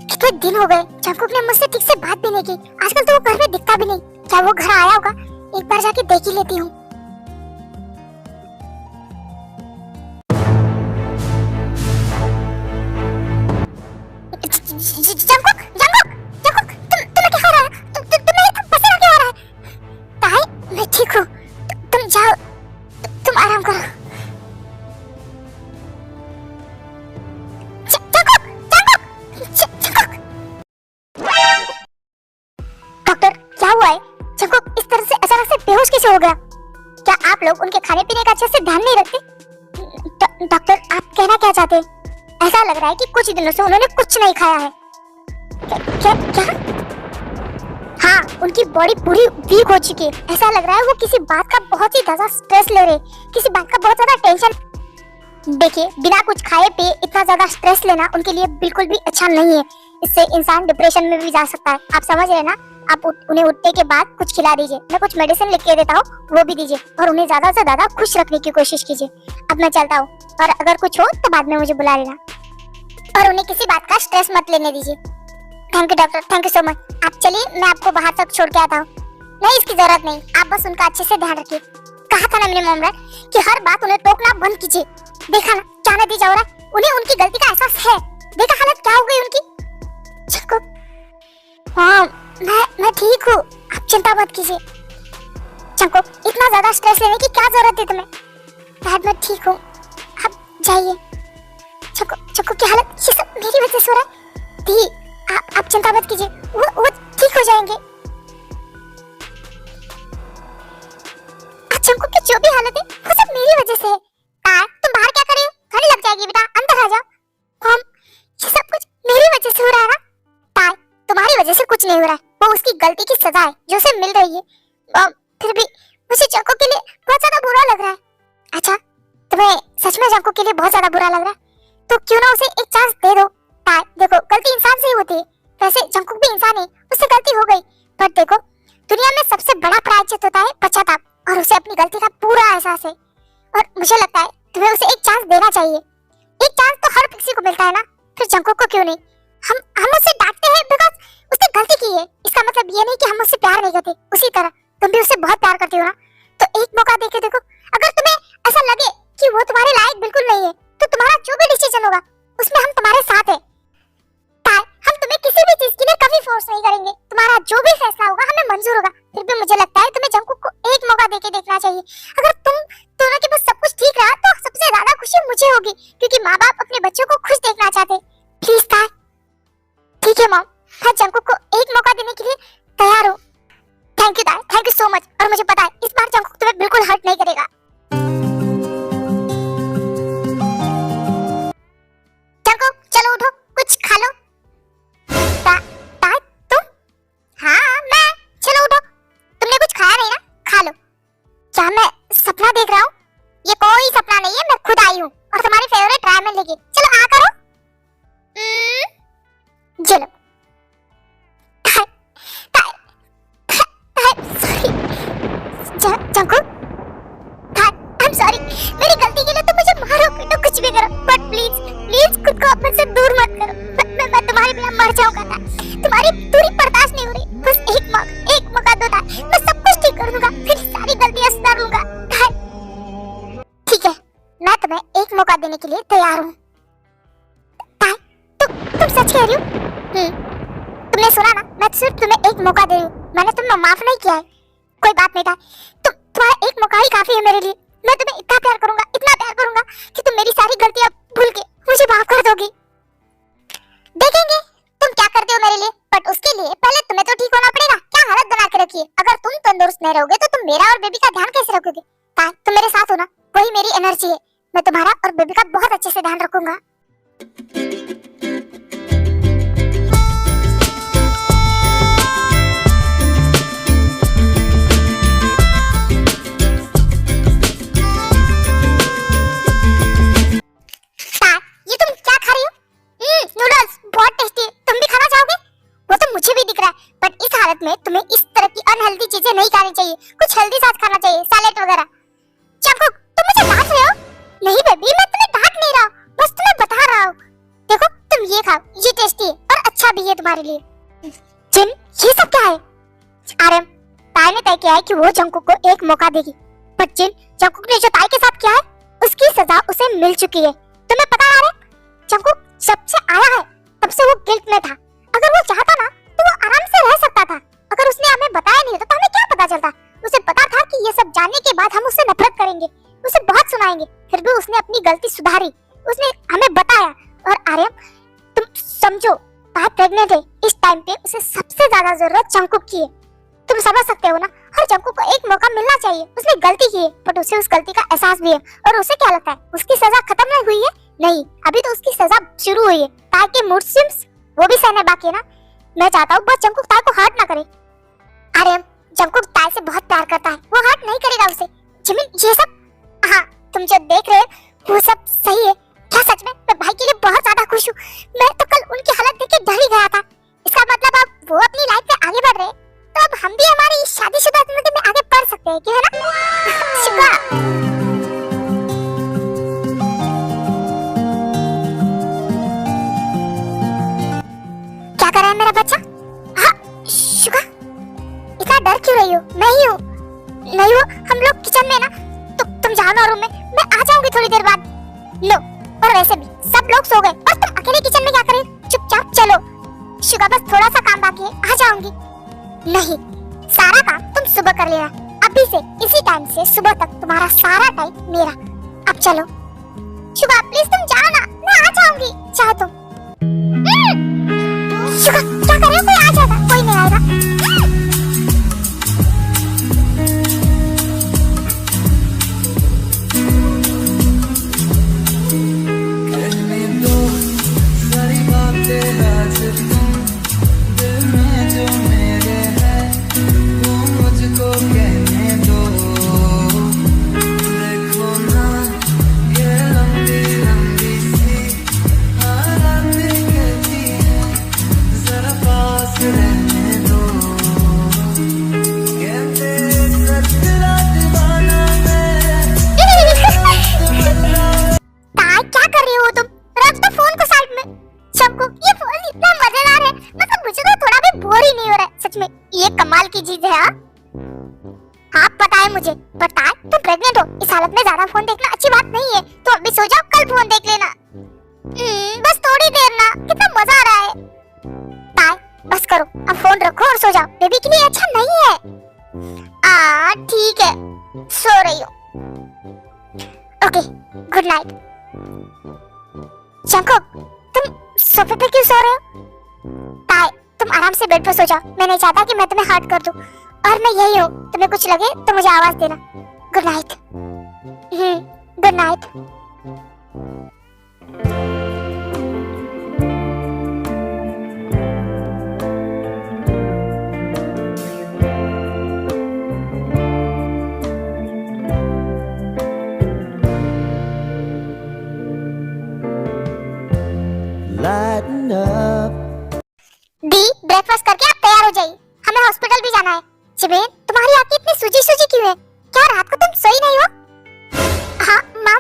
कितने दिन हो गए जंकू ने मुझसे ठीक से बात भी नहीं की। आजकल तो वो घर में दिखता भी नहीं। क्या वो घर आया होगा? एक बार जाके देख ही लेती हूँ। जंकुक, जंकुक, जंकुक, तुम्हें क्या हो रहा है? तुम्हें इतना पसीना क्यों आ रहा है? ताई, मैं ठीक हूँ, तुम जाओ, तुम आराम करो। जंकुक, जंकुक, डॉक्टर, क्या हुआ है? जंकुक इस तरह से अचानक से बेहोश कैसे हो गया? क्या आप लोग उनके खाने पीने का अच्छे से ध्यान नहीं रखते? डॉक्टर, आप कहना क्या चाहते हैं? ऐसा लग रहा है कि कुछ दिनों से उन्होंने कुछ नहीं खाया है। क्या क्या? हाँ, उनकी बॉडी पूरी वीक हो चुकी है। ऐसा लग रहा है वो किसी बात का बहुत ही ज्यादा स्ट्रेस ले रहे, किसी बात का बहुत ज्यादा टेंशन। देखिए, बिना कुछ खाए पिए इतना ज्यादा स्ट्रेस लेना उनके लिए बिल्कुल भी अच्छा नहीं है। इससे इंसान डिप्रेशन में भी जा सकता है। आप समझ रहे ना? आप उन्हें उठने के बाद कुछ खिला दीजिए, मैं कुछ मेडिसिन लिख के देता हूँ, वो भी दीजिए, और उन्हें ज्यादा से ज्यादा खुश रखने की कोशिश कीजिए। अब मैं चलता हूँ, और अगर कुछ हो तो बाद में मुझे बुला लेना, और उन्हें किसी बात का स्ट्रेस मत लेने दीजिए। Thank you doctor, thank you so much. आप चलिए, मैं आपको बाहर तक छोड़ के आता हूँ। नहीं, इसकी जरूरत नहीं, आप बस उनका अच्छे से ध्यान रखिए। कहा था ना मैंने मोमरा कि हर बात उन्हें टोकना बंद कीजिए। देखा ना क्या नतीजा हो रहा है? उन्हें उनकी गलती का एहसास है। देखा हालत क्या हो गई उनकी। हाँ, मैं ठीक हूँ, आप चिंता मत कीजिए। चंको, इतना ज्यादा स्ट्रेस लेने की क्या जरूरत है तुम्हें? डैड, मैं ठीक हूँ, आप जाइए। चंको की हालत ये सब मेरी वजह से हो रहा है। दी, आप चिंता मत कीजिए, वो ठीक हो जाएंगे। चंको की जो भी हालत है वो सब मेरी वजह से है। तुम बाहर क्या कर रही हो? ठंड लग जाएगी बेटा, अंदर आ जाओ। ये सब कुछ मेरी वजह से हो रहा है ना? तुम्हारी वजह से कुछ नहीं हो रहा है, वो उसकी गलती की सजा है जो उसे मिल रही है। फिर भी मुझे जंको के लिए बहुत ज्यादा बुरा लग रहा है। अच्छा, तुम्हें सच में जंको के लिए बहुत ज्यादा बुरा लग रहा है? तो क्यों ना उसे एक चांस दे दो। देखो, गलती इंसान से ही होती है, वैसे जंको भी इंसान है, उससे गलती हो गई, पर देखो, दुनिया में सबसे बड़ा प्रायश्चित होता है पश्चाताप, और उसे अपनी गलती का पूरा एहसास है। और मुझे लगता है तुम्हें उसे एक चांस देना चाहिए। एक चांस तो हर किसी को मिलता है ना, फिर जंको को क्यों नहीं? हम उसे डांटते हैं बिकॉज़ उसने गलती की है, इसका मतलब ये नहीं कि हम उससे प्यार नहीं करते। उसी तरह तुम भी उससे बहुत प्यार करती हो ना, तो एक मौका देके देखो। अगर तुम्हें ऐसा लगे कि वो तुम्हारे लायक बिल्कुल नहीं है, तो तुम्हारा जो भी डिसीजन होगा उसमें हम तुम्हारे साथ हैं। ताई, हम तुम्हें किसी भी चीज के लिए कभी फोर्स नहीं करेंगे। तुम्हारा जो भी फैसला होगा हमें मंजूर होगा। फिर भी मुझे लगता है तुम्हें जंगकुक को एक मौका देके देखना चाहिए। अगर तुम दोनों के पास सब कुछ ठीक रहा तो सबसे ज्यादा खुशी मुझे होगी, क्योंकि माँ बाप अपने बच्चों को खुश देखना चाहते। प्लीज ताई। ठीक है मॉम, मैं जंगकुक को एक मौका देने के लिए तैयार हूँ। थैंक यू ताई, थैंक यू सो मच। और मुझे पता है इस बार जंगकुक तुम्हें बिल्कुल हर्ट नहीं करेगा। जंगकुक चलो उठो, कुछ खा लो। ताई तुम? हाँ मैं। चलो उठो, तुमने कुछ खाया नहीं ना, खा लो। क्या मैं सपना देख रहा हूँ? ये कोई सपना नहीं है, मैं खुद आई हूँ और तुम्हारी फेवरेट रामेन लेके। चलो आ करो। चलो। Jungkook, I am sorry. मेरी गलती के लिए तुम मुझे मारो पीटो कुछ भी करो, बट प्लीज प्लीज खुद को अपने से दूर मत करो। मैं तुम्हारे बिना मर जाऊंगा था। तुम्हारी दूरी बर्दाश्त नहीं हो रही। बस एक मौका दो था, मैं सब कुछ ठीक कर दूंगा, फिर सारी गलतियां सुधार लूंगा। ठीक है, मैं तुम्हें एक मौका देने के लिए तैयार हूँ। तुम सच कह रही हो? तुमने सुना ना, मैं सिर्फ तुम्हें एक मौका दे रही हूँ, मैंने तुम्हें माफ नहीं किया है। कोई बात नहीं था, तुम्हारा एक मौका ही काफी है मेरे लिए। मैं तुम्हें इतना प्यार करूंगा, इतना प्यार करूंगा कि तुम मेरी सारी गलतियां भूल के मुझे माफ कर दोगी। देखेंगे तुम क्या करते हो मेरे लिए, बट उसके लिए पहले तुम्हें तो ठीक होना पड़ेगा। क्या हालत बना के रखी है। अगर तुम तंदुरुस्त नहीं रहोगे तो तुम मेरा और बेबी का ध्यान कैसे रखोगे? तुम मेरे साथ हो ना, वही मेरी एनर्जी है। मैं तुम्हारा और बेबी का बहुत अच्छे से ध्यान रखूंगा। में तुम्हें इस तरह की अनहेल्दी चीजें नहीं खानी चाहिए, कुछ हेल्दी साथ खाना चाहिए, सैलेड वगैरह। जंगकुक, तुम मुझे डांट रहे हो? नहीं बेबी, मैं तुम्हें डांट नहीं रहा, बस तुम्हें बता रहा हूँ। देखो तुम ये खाओ, ये टेस्टी है और अच्छा भी है तुम्हारे लिए। जिन, ये सब क्या है? आर्यन, ताई ने तय किया है कि वो जंगकुक को एक मौका देगी, पर जिन, जंगकुक ने जो ताई के साथ किया है उसकी सजा उसे मिल चुकी है। तुम्हें पता है जंगकुक जब से आया है तब से वो गिल्ट में था। अगर वो चाहता ना तो वो आराम से रह सकता था। अगर उसने हमें बताया नहीं तो हमें क्या पता चलता? उसे पता था कि ये सब जानने के बाद हम उससे नफरत करेंगे, उसे बहुत सुनाएंगे, फिर भी उसने अपनी गलती सुधारी, उसने हमें बताया। और आर्यन, तुम समझो, ताई प्रेग्नेंट है, इस टाइम पे उसे सबसे ज्यादा जरूरत जंगकुक की है। तुम समझ सकते हो ना, हर जंगकुक को एक मौका मिलना चाहिए। उसने गलती की है, बट उसे उस गलती का एहसास भी है। और उसे क्या लगता है उसकी सजा खत्म नहीं हुई है? नहीं, अभी तो उसकी सजा शुरू हुई है। ताई के मूड स्विंग्स वो भी सहने बाकी है ना। मैं चाहता हूँ बस जंगकुक ताई को हर्ट ना करे। आर्यन, जंगकुक ताई से बहुत प्यार करता है, वो हर्ट नहीं करेगा उसे। जिमिन, ये सब, हाँ तुम जो देख रहे हो वो सब सही है क्या? सच में मैं भाई के लिए बहुत ज्यादा खुश हूँ। मैं तो कल उनकी हालत देख के डर ही गया था। इसका मतलब अब वो अपनी लाइफ में आगे बढ़ रहे हैं, तो अब हम भी हमारी शादीशुदा जिंदगी में आगे बढ़ सकते हैं, क्यों है ना? शुक्र। क्या कर रहा है मेरा बच्चा? हाँ शुक्र, इतना डर क्यों रही हो? नहीं हूँ, हम लोग किचन में ना, तुम जाओ ना रूम में, मैं आ जाऊंगी थोड़ी देर बाद। लो, और वैसे भी सब लोग सो गए और तुम अकेले किचन में क्या कर रही हो? चुपचाप चलो। शुगर, बस थोड़ा सा काम बाकी है, आ जाऊंगी। नहीं, सारा काम तुम सुबह कर लेना। अभी से इसी टाइम से सुबह तक तुम्हारा सारा टाइम मेरा। अब चलो। शुगर प्लीज तुम जाओ ना, मैं आ जाऊंगी, चाहे तुम। शुगर क्या कर रहे हो? कोई आ जाएगा? कोई नहीं आएगा। हाँ पता है मुझे, पर ताय तुम प्रेग्नेंट हो, इस हालत में ज्यादा फोन देखना अच्छी बात नहीं है, तो अभी सो जाओ, कल फोन देख लेना। बस थोड़ी देर ना, कितना मजा आ रहा है। ताय बस करो, अब फोन रखो और सो जाओ, बेबी के लिए अच्छा नहीं है। ठीक है, सो रही हो। Okay, good night. जंकुक, तुम सोफे पे क्यों सो रहे हो? ताय तुम आराम से बेड पर सो जाओ, मैं नहीं चाहता कि मैं तुम्हें हर्ट कर दूं, और मैं यही हूँ, तुम्हें कुछ लगे तो मुझे आवाज देना। Good night. Good night. दी, ब्रेकफास्ट करके आप तैयार हो जाइए, हमें हॉस्पिटल भी जाना है। जिबेन, तुम्हारी आंखें इतनी सूजी क्यों है? क्या रात को तुम सोई नहीं हो? हाँ मम।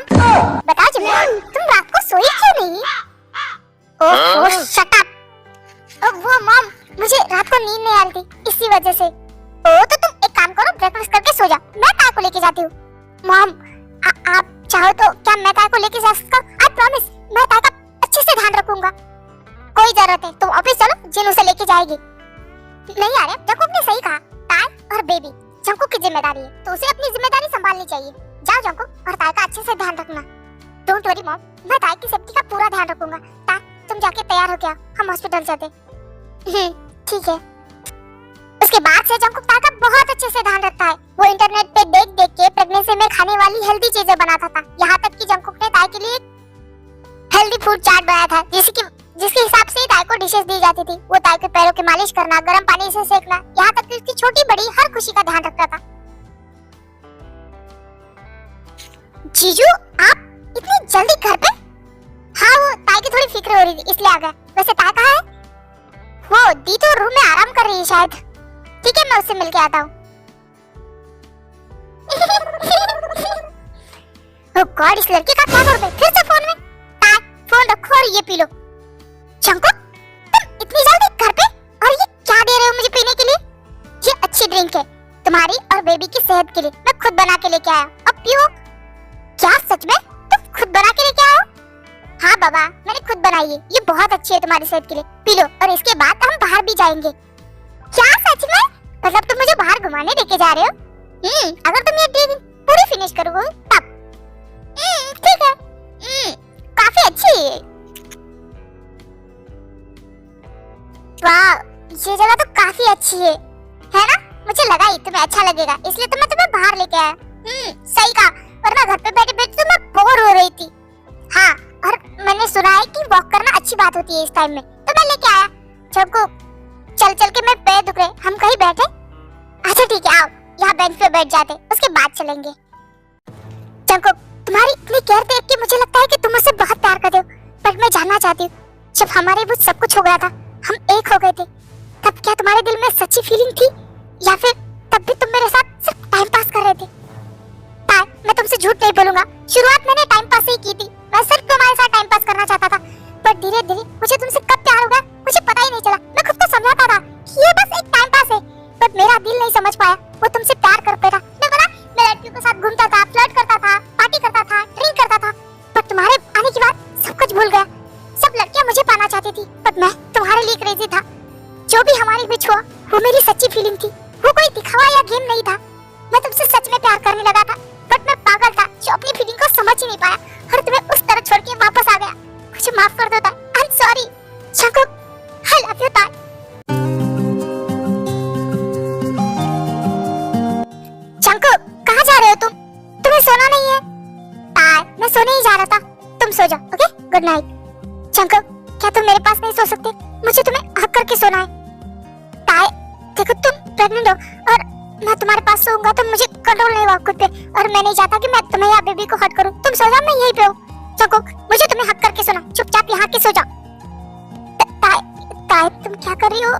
बताओ जिबेन, तुम रात को सोई क्यों नहीं? ओह शट अप। वो मम, मुझे रात को नींद नहीं आ रही थी, इसी वजह से। तो तुम एक काम करो, ब्रेकफास्ट करके सो जाओ, मैं ताय को लेके जाती हूँ। मम, आप चाहो तो क्या मैं ताय को लेके जा सकता हूँ? आई प्रॉमिस, मैं ताय का अच्छे से ध्यान रखूंगा। कोई जरूरत है, तुम ऑफिस चलो, जिन उसे लेके जाएगी। नहीं आ रहे, जंकुक ने सही कहा, ताय और बेबी जंकुक की जिम्मेदारी है, तो उसे अपनी जिम्मेदारी संभालनी चाहिए। जाओ जंकुक, और ताय का अच्छे से ध्यान रखना। डोंट वरी मॉम, मैं ताय की सेफ्टी का पूरा ध्यान रखूंगा। ताय तुम जाके तैयार हो, क्या हम हॉस्पिटल चलते? ठीक है। उसके बाद से जंकुक ताय का बहुत अच्छे से ध्यान रखता है। वो इंटरनेट पे देख देख के प्रेगनेंसी में खाने वाली हेल्दी चीजें बनाता था, यहाँ तक कि जंकुक ने ताय के लिए हेल्दी फूड चार्ट बनाया था, जिसके हिसाब से ताय को डिशेस दी जाती थी। वो ताय के पैरों की मालिश करना, गर्म पानी से सेकना, यहाँ तक कि उसकी छोटी बड़ी हर खुशी का ध्यान रखता था। जीजू, आप इतनी जल्दी घर पे? हाँ, वो ताय की थोड़ी फिक्र हो रही थी, इसलिए आ गया। वैसे ताय कहाँ है? वो दी तो रूम में आराम कर रही है शायद। ठीक है, मैं उससे मिलके आता हूँ। ओह गॉड, इस लड़की का क्या कर दे फिर से फोन में। ताय फोन रखो और ये पी लो। जंकुक, तुम इतनी जल्दी घर पे? और ये क्या दे रहे हो मुझे पीने के लिए? ये अच्छी ड्रिंक है, तुम्हारी और बेबी की सेहत के लिए, मैं खुद बना के लेके आया, अब पियो। क्या सच में तुम खुद बना के लेके आए हो? हाँ बाबा, मैंने खुद बनाई है, ये बहुत अच्छी है तुम्हारी सेहत के लिए, पी लो, और इसके बाद हम बाहर भी जाएंगे। क्या सच में? मतलब तुम मुझे बाहर घुमाने लेके जा रहे हो? अगर तुम ये ड्रिंक पूरी फिनिश करोगे तब। ठीक है, काफी अच्छी है। वाह, ये जगह तो काफी अच्छी है ना? मुझे लगा ही तुम्हें अच्छा लगेगा, इसलिए तो मैं तुम्हें बाहर लेके आया। सही कहा, वरना घर पे बैठे बैठे तो मैं बोर हो रही थी। हाँ, और मैंने सुना है कि वॉक करना अच्छी बात होती है इस टाइम में, तो मैं लेके आया। जंकुक, चल चल के मेरे पैर दुख रहे, हम कहीं बैठे? अच्छा ठीक है, आओ यहाँ बेंच पे बैठ जाते, उसके बाद चलेंगे। जंकुक, तुम्हारी इतनी केयर देख के मुझे लगता है कि तुम मुझसे बहुत प्यार करते हो, पर मैं जानना चाहती हूँ, जब हमारे बीच सब कुछ हो गया था, हम एक हो गए थे, तब क्या तुम्हारे दिल में सच्ची फीलिंग थी, या फिर तब भी तुम मेरे साथ सिर्फ टाइम पास कर रहे थे? ताय, मैं तुमसे झूठ नहीं बोलूंगा, शुरुआत मैंने टाइम पास ही की थी, मैं सिर्फ तुम्हारे साथ टाइम पास करना चाहता था, पर धीरे धीरे मुझे तुमसे कब प्यार हो गया मुझे पता ही नहीं चला। मैं खुद को समझाता था कि ये बस एक टाइम पास है, पर मेरा दिल नहीं समझ पाया वो तुमसे प्यार करता था। मैं बोला, मैं लड़कियों के साथ घूमता था, फ्लर्ट करता था, पार्टी करता था, ड्रिंक करता था, पर तुम्हारे आने के बाद सब कुछ भूल गया। सब लड़कियां मुझे पाना चाहती थी, पर मैं तुम्हारे लिए क्रेजी था। जो भी हमारे बीच हुआ वो मेरी सच्ची फीलिंग थी, वो कोई दिखावा या गेम नहीं था। मैं तुमसे सच में प्यार करने लगा था, बट मैं पागल था जो अपनी फीलिंग को समझ ही नहीं पाया और तुम्हें उस तरह छोड़ के वापस आ गया। मुझे माफ कर दो ताय, I am sorry. Jungkook, I love you ताय। जंकुक, कहाँ जा रहे हो तुम? तुम्हें सोना नहीं है? ताय, मैं सोने ही जा रहा था, तुम सो जाओ, ओके? Good night. जंकुक, क्या तुम मेरे पास नहीं सो सकते? मुझे तुम्हें हक करके सोना है। ताय, देखो तुम प्रेग्नेंट हो और मैं तुम्हारे पास सोऊंगा तो मुझे कंट्रोल नहीं होगा खुद पे, और मैं नहीं चाहता कि मैं तुम्हें या बेबी को हर्ट करूं। तुम सो जाओ, मैं यहीं पे हूं। जंकुक, मुझे तुम्हें हक करके सोना, चुपचाप यहाँ के सो जाओ। ताय, ताय तुम क्या कर रही हो?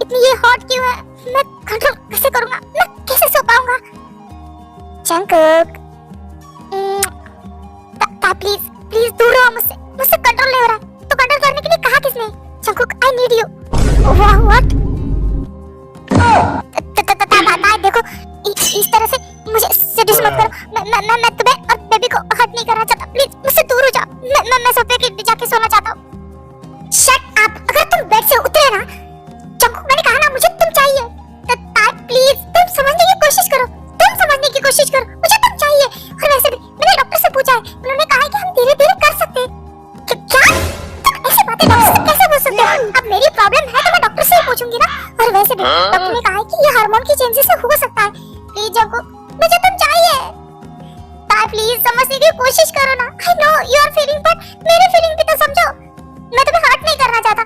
इतनी ये हॉट क्यों है? मैं कंट्रोल कैसे करूंगा? मैं कैसे सो पाऊंगा? जंकुक, ताय प्लीज प्लीज दूर रहो मुझसे, मुझसे कंट्रोल नहीं हो रहा। तो कंट्रोल करने के लिए कहा किसने? Jungkook, I need you. What? ताय देखो, इस तरह से इतने डॉक्टर से कैसे पूछ सकते हो? अब मेरी प्रॉब्लम है तो मैं डॉक्टर से ही पूछूंगी ना। और वैसे भी डॉक्टर ने कहा है कि ये हार्मोन की चेंजेस से हो सकता है। प्लीज जंको, मुझे तुम चाहिए। ताई प्लीज समझने की कोशिश करो ना। I know you are feeling, but मेरी फीलिंग भी तो समझो। मैं तुम्हें हर्ट नहीं करना चाहता।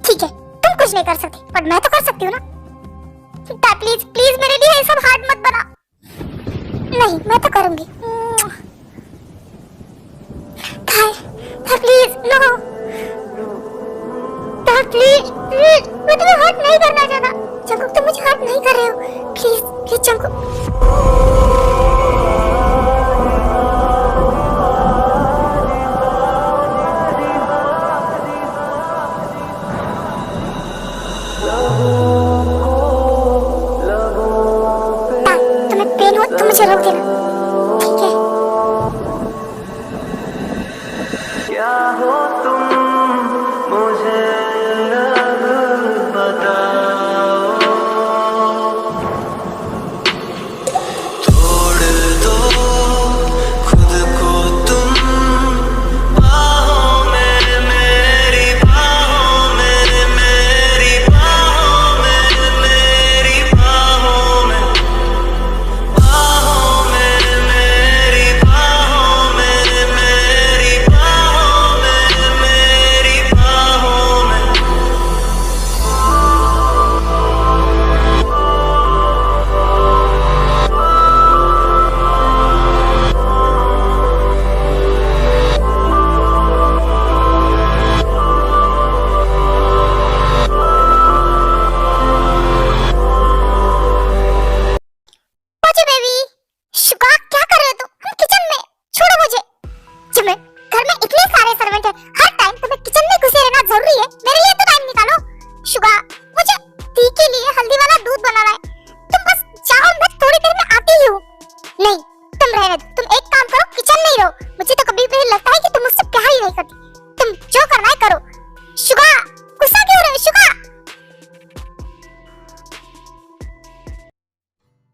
ठीक है तुम कुछ नहीं कर सकती, पर मैं तो कर सकती हूँ ना। ताई प्लीज प्लीज मेरे लिए ये सब हार्ड मत बना। नहीं मैं तो करूंगी। ताई प्लीज नो। ताई प्लीज प्लीज, मैं तुम्हें हर्ट नहीं करना चाहता। जंकुक तुम मुझे हर्ट नहीं कर रहे हो। Please please Jungkook. मुझे रोक देना, ठीक है? क्या हो तुम मुझे बताओ, छोड़ दो खुद को तुम बाहों में, मेरी बाहों में, मेरी बाहों में, मेरी बाहों में,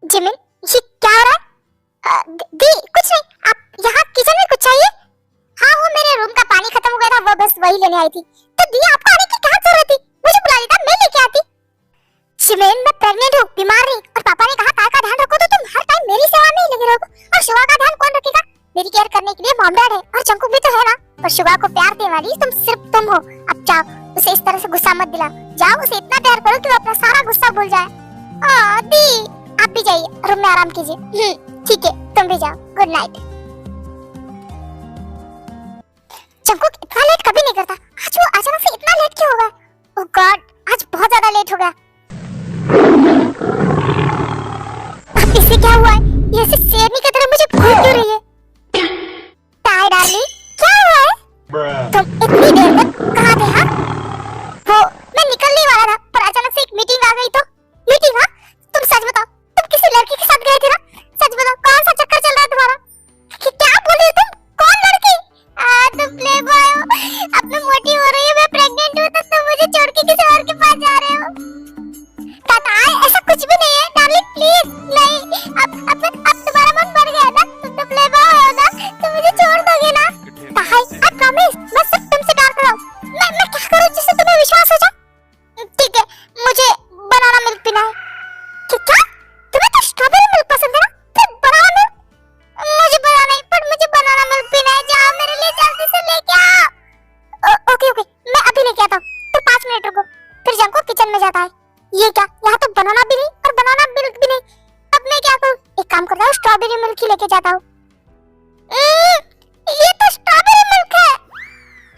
जिमिन ये क्या हो रहा है? दी कुछ नहीं, आप यहाँ किचन में कुछ चाहिए? हाँ वो मेरे रूम का पानी खत्म हो गया था, वो बस वही लेने आई थी। तो दी आपको आने की क्या जरूरत थी? मुझे बुला लेता, मैं लेके आती। जिमिन मैं प्रेग्नेंट हूँ, बीमार नहीं, और पापा ने कहा ताई का ध्यान रखो, तो तुम हर टाइम मेरी सेवा में ही लगे रहोगे। और शुगा का ध्यान कौन रखेगा? मेरी केयर करने के लिए मॉम डैड है, और जंकुक भी तो है ना। पर शुगा को प्यार देने वाली तुम सिर्फ तुम हो। अब जाओ, उसे इस तरह से गुस्सा मत दिलाओ। जाओ उसे इतना प्यार करो कि वो अपना सारा गुस्सा भूल जाए। दी आप भी जाइए, रूम में आराम कीजिए। ठीक है तुम भी जाओ, गुड नाइट। जंकुक इतना लेट कभी नहीं करता, आज वो अचानक से इतना लेट क्यों हो गया? ओह गॉड, आज बहुत ज्यादा लेट हो गया। अब इससे क्या हुआ है? ये ऐसे शेरनी की तरह मुझे घूर क्यों रही है? ताई डार्लिंग क्या हुआ है? तुम इतनी देर तक कहाँ थे? हाँ वो मैं निकलने वाला था, पर अचानक से एक मीटिंग आ गई। तो मीटिंग? हाँ तुम सच बताओ, तुम किसी लड़की के साथ गए थे ना? सच बताओ कौन सा चक्कर चल रहा है तुम्हारा? क्या बोल रही हो तुम? कौन लड़की? तुम प्लेबॉय हो, अब मैं मोटी हो रही हूँ, मैं प्रेग्नेंट हूँ, तो तुम मुझे छोड़ के किसी और के पास जा रहे हो? ताई ऐसा कुछ भी नहीं है डार्लिंग, प्लीज नहीं। अब तुम्हारा मन बढ़ गया ना, तुम तो प्लेबॉय हो ना, तुम मुझे छोड़ दोगे ना? ताई आई प्रॉमिस, मैं सिर्फ तुमसे प्यार कर रहा हूँ। मैं क्या करूँ जिससे तुम्हें विश्वास हो जाए? ठीक है मुझे बनाना मिल्क पीना है। क्या? तुम्हें तो स्ट्रॉबेरी मिल्क पसंद है ना? फिर बनाना मिल्क? मुझे पता नहीं, पर मुझे बनाना मिल्क पीना है। जाओ मेरे लिए जल्दी से लेके आओ। ओके मैं अभी लेके आता हूँ, फिर 5 मिनट रुको। फिर जंकुक किचन में जाता है। ये क्या, यहाँ तो बनाना भी नहीं और बनाना मिल्क भी नहीं। अब मैं क्या करूँ? एक काम करता हूँ, स्ट्रॉबेरी मिल्क ही लेके जाता हूँ। ये तो स्ट्रॉबेरी मिल्क है।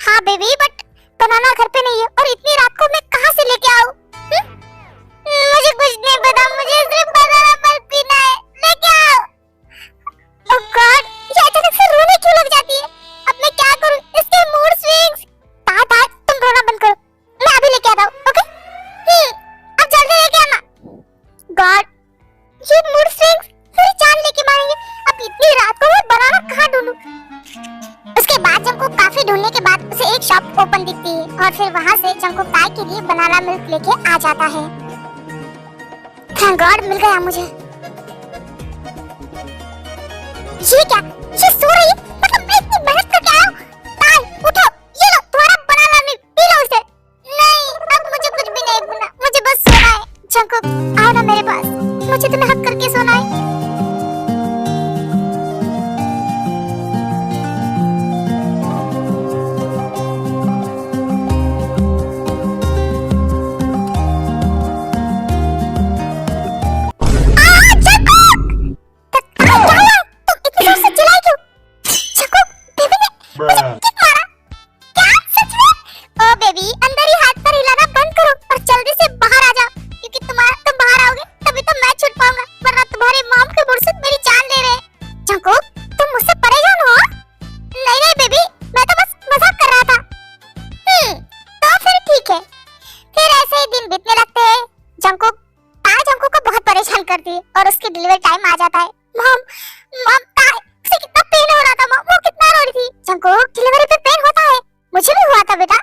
हाँ बेबी, बट बनाना घर पे नहीं है, और इतनी रात को मैं कहाँ से लेके आऊँ? मुझे कुछ नहीं पता, मुझे सिर्फ बनाना मिल्क पीना है, लेके आओ। ओह गॉड, ये अचानक से रोने क्यों लग जाती है? अब मैं क्या करूं? इसके मूड स्विंग्स। ताई तुम रोना बंद करो, मैं अभी लेके आता हूं। ओके अब जल्दी लेके आना। गॉड, ये मूड स्विंग्स मेरी जान लेके मारेंगे। अब इतनी रात को मैं बनाना कहाँ ढूंढूं? उसके बाद जंकुक काफी ढूंढने के बाद उसे एक शॉप ओपन दिखती है, और फिर वहाँ से जंकुक ताई के लिए बनाना मिल्क लेके आ जाता है। थैंक गॉड मिल गया मुझे। ये क्या, ये सो रही है? मतलब मैं इतनी मेहनत करके आया हूँ। ताई उठो, ये लो तुम्हारा बनाना मिल्क, पी लो इसे। जाता है। मॉम मॉम उसे कितना पेन हो रहा था मॉम, वो कितना रो रही थी। जंकुक डिलीवरी पे पेन होता है, मुझे भी हुआ था बेटा।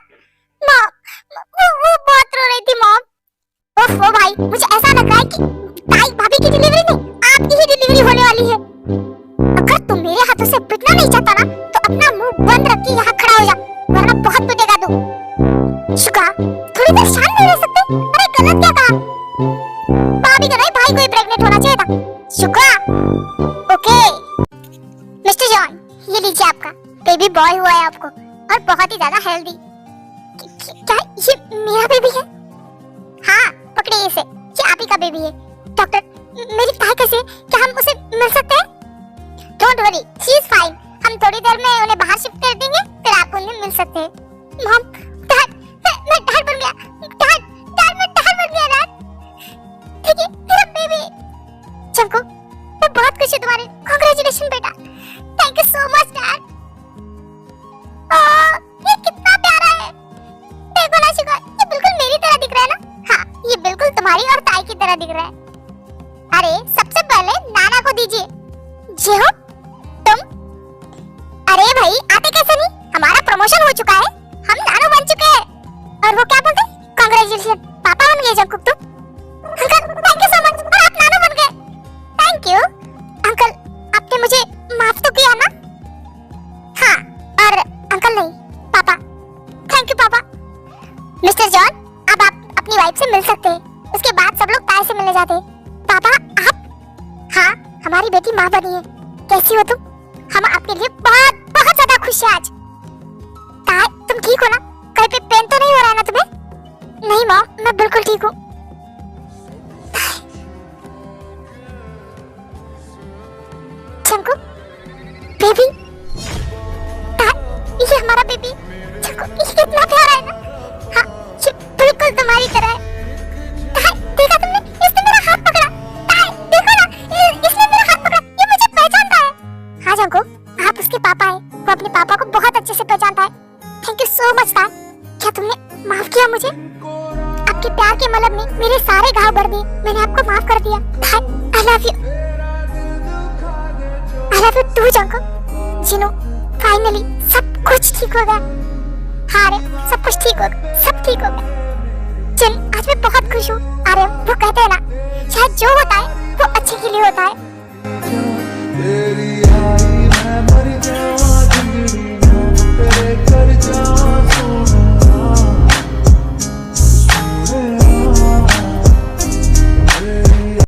मॉम वो बहुत रो रही थी मॉम। ओफो भाई, मुझे ऐसा लग रहा है कि ताई भाभी की डिलीवरी नहीं, आपकी ही डिलीवरी होने वाली है। अगर तुम मेरे हाथों से पिटना नहीं चाहता ना तो अपना मुंह बंद रख के यहाँ खड़ा हो जा, वरना बहुत पिटेगा तू। शुका थोड़ी देर शांत नहीं रह सकते? अरे गलत क्या कहा? भाभी का नहीं, भाई को ही प्रेग्नेंट होना चाहिए था। शुका ओके। मिस्टर जॉन, ये लीजिए आपका बेबी बॉय हुआ है आपको, और बहुत ही ज्यादा हेल्दी। क्या ये मेरा बेबी है? हाँ पकड़िए इसे, ये आप ही का बेबी है। डॉक्टर मेरी ताई कैसे, क्या हम उसे मिल सकते हैं? Don't worry, she is fine. हम थोड़ी देर में उन्हें बाहर शिफ्ट कर देंगे, फिर आप उन्हें मिल सकते हैं। मॉम डैड, मैं डैड बन गया। डैड डैड मैं डैड बन गया डैड। ठीक है मेरा बेबी। चंको मैं बहुत खुश हूँ तुम्हारे, कांग्रेचुलेशन बेटा। Thank you so much dad. ये कितना प्यारा है, देखो ना शुगर, ये बिल्कुल मेरी तरह दिख रहा है ना? हाँ ये बिल्कुल तुम्हारी और ताई की तरह दिख रहा है। अरे सबसे पहले नाना को दीजिए। जी हो तुम? अरे भाई आते कैसे नहीं, हमारा प्रमोशन हो चुका है, हम नानो बन चुके हैं। और वो क्या बोलते, कांग्रेचुलेशन, पापा बन गए जंकुक तुम। Uncle thank you so much, और आप नानो बन गए। थैंक यू अंकल, आपने मुझे माफ तो किया ना? हाँ, और अंकल नहीं पापा। थैंक यू पापा। मिस्टर जॉन अब आप अपनी वाइफ से मिल सकते हैं। उसके बाद सब लोग ताई से मिलने जाते हैं। पापा आप? हाँ हमारी बेटी माँ बनी है। कैसी हो तुम? हम आपके लिए बहुत बहुत ज्यादा खुश हैं आज। ताई तुम ठीक हो ना? कहीं पे पेन तो नहीं हो रहा है ना तुम्हें? नहीं माँ, मैं बिल्कुल ठीक हूँ। चंकू बेबी, ये हमारा बेबी चंकू, ये कितना प्यारा है ना? हाँ ये बिल्कुल तुम्हारी तरह है। देखा तुमने, इसने मेरा हाथ पकड़ा। देखो ना, इसने मेरा हाथ पकड़ा, ये मुझे पहचानता है। हाँ जंकू, आप उसके पापा हैं, वो अपने पापा को बहुत अच्छे से पहचानता है। थैंक यू सो मच ताई, क्या तुमने माफ किया मुझे? आपके प्यार के मलहम ने मेरे सारे घाव भर दिए, मैंने आपको माफ कर दिया। I love you, I love you too Jungkook. जिनो फाइनली सब कुछ ठीक हो गया। हाँ रे सब कुछ ठीक होगा, सब ठीक होगा। जिन आज मैं बहुत खुश हूँ। अरे वो कहते हैं ना, शायद जो होता है वो अच्छे के लिए होता है।